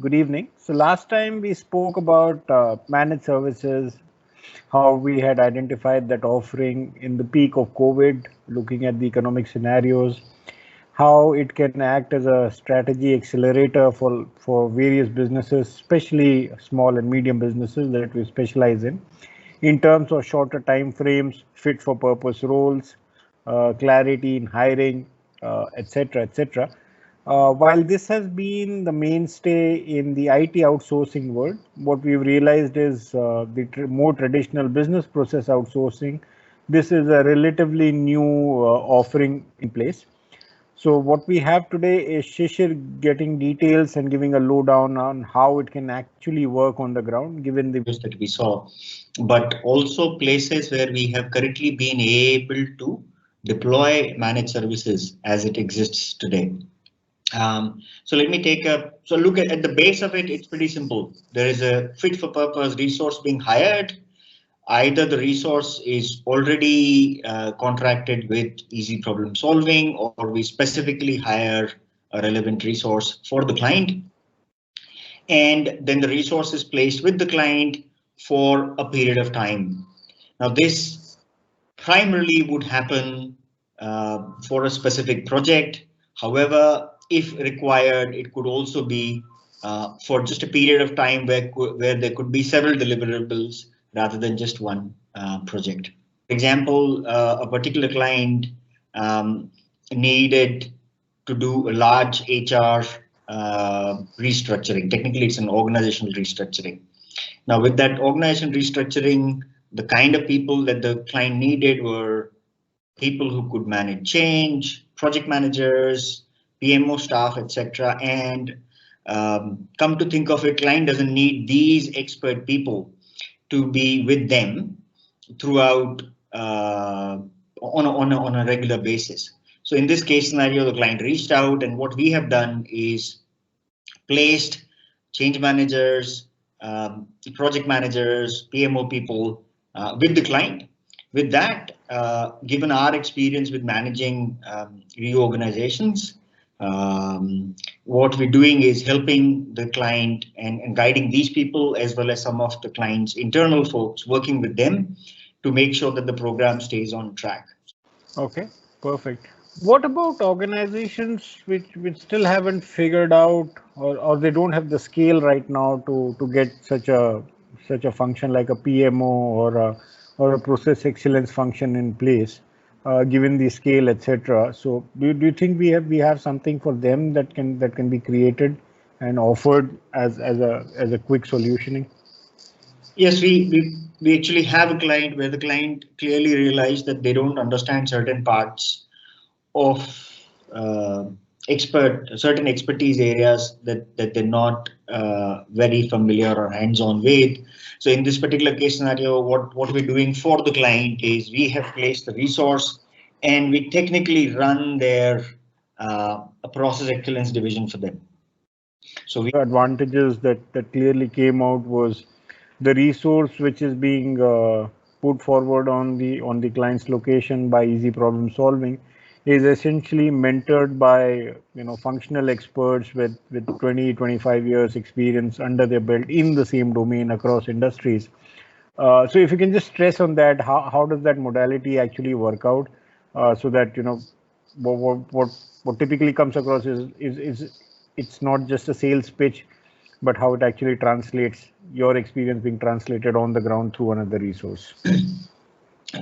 Good evening. So last time we spoke about managed services, how we had identified that offering in the peak of COVID, looking at the economic scenarios, how it can act as a strategy accelerator for various businesses, especially small and medium businesses that we specialize in terms of shorter time frames, fit for purpose roles, clarity in hiring, etc., etc. While this has been the mainstay in the IT outsourcing world, what we've realized is the more traditional business process outsourcing. This is a relatively new offering in place. So what we have today is Shishir getting details and giving a lowdown on how it can actually work on the ground, given the that we saw, but also places where we have currently been able to deploy managed services as it exists today. So let me take a look at the base of it. It's pretty simple. There is a fit for purpose resource being hired. Either the resource is already contracted with easy problem solving, or we specifically hire a relevant resource for the client. And then the resource is placed with the client for a period of time. Now, this primarily would happen for a specific project. However, if required, it could also be for just a period of time where there could be several deliverables rather than just one project. For example, a particular client needed to do a large HR restructuring. Technically, it's an organizational restructuring. Now, with that organization restructuring, the kind of people that the client needed were people who could manage change, project managers, PMO staff, etc. And come to think of it, client doesn't need these expert people to be with them throughout on a regular basis. So in this case scenario, the client reached out, and what we have done is placed change managers, project managers, PMO people with the client. With that, given our experience with managing reorganizations, what we're doing is helping the client and guiding these people, as well as some of the client's internal folks, working with them to make sure that the program stays on track. Okay, perfect. What about organizations which still haven't figured out or they don't have the scale right now to get such a function like a PMO or a process excellence function in place, given the scale, etc. So do you think we have something for them that can be created and offered as a quick solutioning? Yes, we actually have a client where the client clearly realized that they don't understand certain parts of certain expertise areas that they're not very familiar or hands-on with. So in this particular case scenario, what we're doing for the client is we have placed the resource and we technically run their a process excellence division for them. So we Advantages that clearly came out was the resource which is being put forward on the client's location by easy problem solving is essentially mentored by functional experts with 20-25 years experience under their belt in the same domain across industries. So if you can just stress on that, how does that modality actually work out, so that what typically comes across is it's not just a sales pitch, but how it actually translates, your experience being translated on the ground through another resource.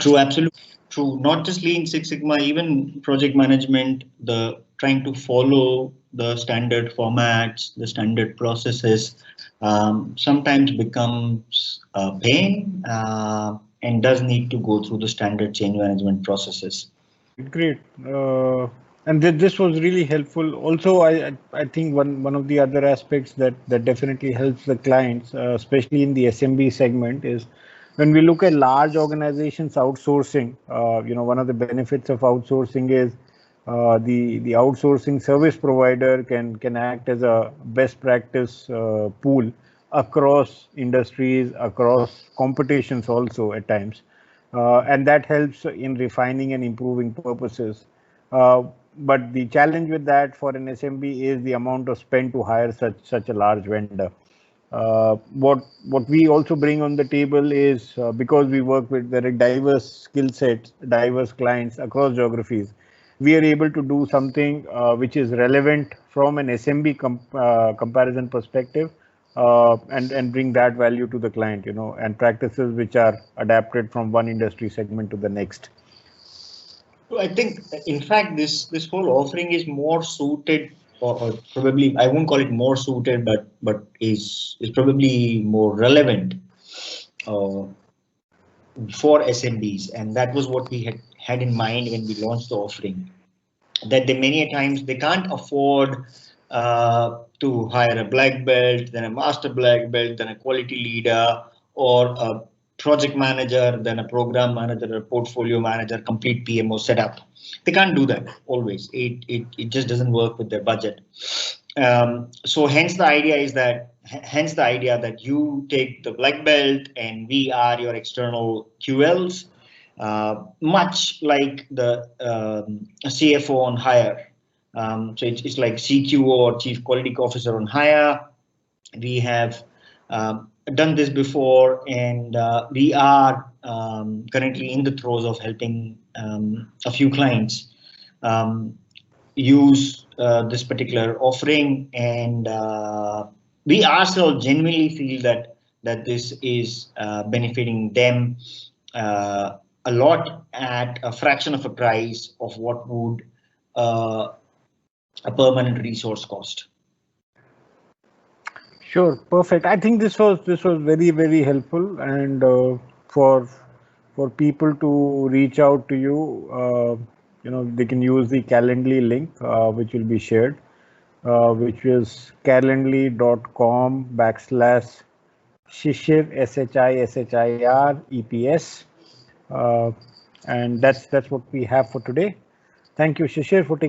True, absolutely true. Not just Lean Six Sigma, even project management, the trying to follow the standard formats, the standard processes, sometimes becomes a pain and does need to go through the standard change management processes. Great. And this was really helpful. Also, I think one of the other aspects that definitely helps the clients, especially in the SMB segment, is when we look at large organizations outsourcing. One of the benefits of outsourcing is the outsourcing service provider can act as a best practice pool across industries, across competitions also at times. And that helps in refining and improving purposes. Uh, but the challenge with that for an SMB is the amount of spend to hire such a large vendor. What we also bring on the table is because we work with very diverse skill sets, diverse clients across geographies, we are able to do something which is relevant from an SMB comparison perspective, and bring that value to the client, and practices which are adapted from one industry segment to the next. I think, in fact, this whole offering is more suited, or probably I won't call it more suited, but is probably more relevant for SMBs, and that was what we had in mind when we launched the offering. That many times they can't afford to hire a black belt, then a master black belt, then a quality leader, or a project manager, then a program manager, a portfolio manager, complete PMO setup. They can't do that always. It just doesn't work with their budget. So hence the idea that you take the black belt and we are your external QLs, much like the CFO on hire. So it's like CQO or Chief Quality Officer on hire. We have done this before, and we are currently in the throes of helping a few clients use this particular offering, and we ourselves genuinely feel that this is benefiting them a lot at a fraction of a price of what would a permanent resource cost. Sure, perfect. I think this was very, very helpful, and for people to reach out to you, they can use the Calendly link, which will be shared, which is calendly.com/Shishir SHIREPS, and that's what we have for today. Thank you, Shishir, for taking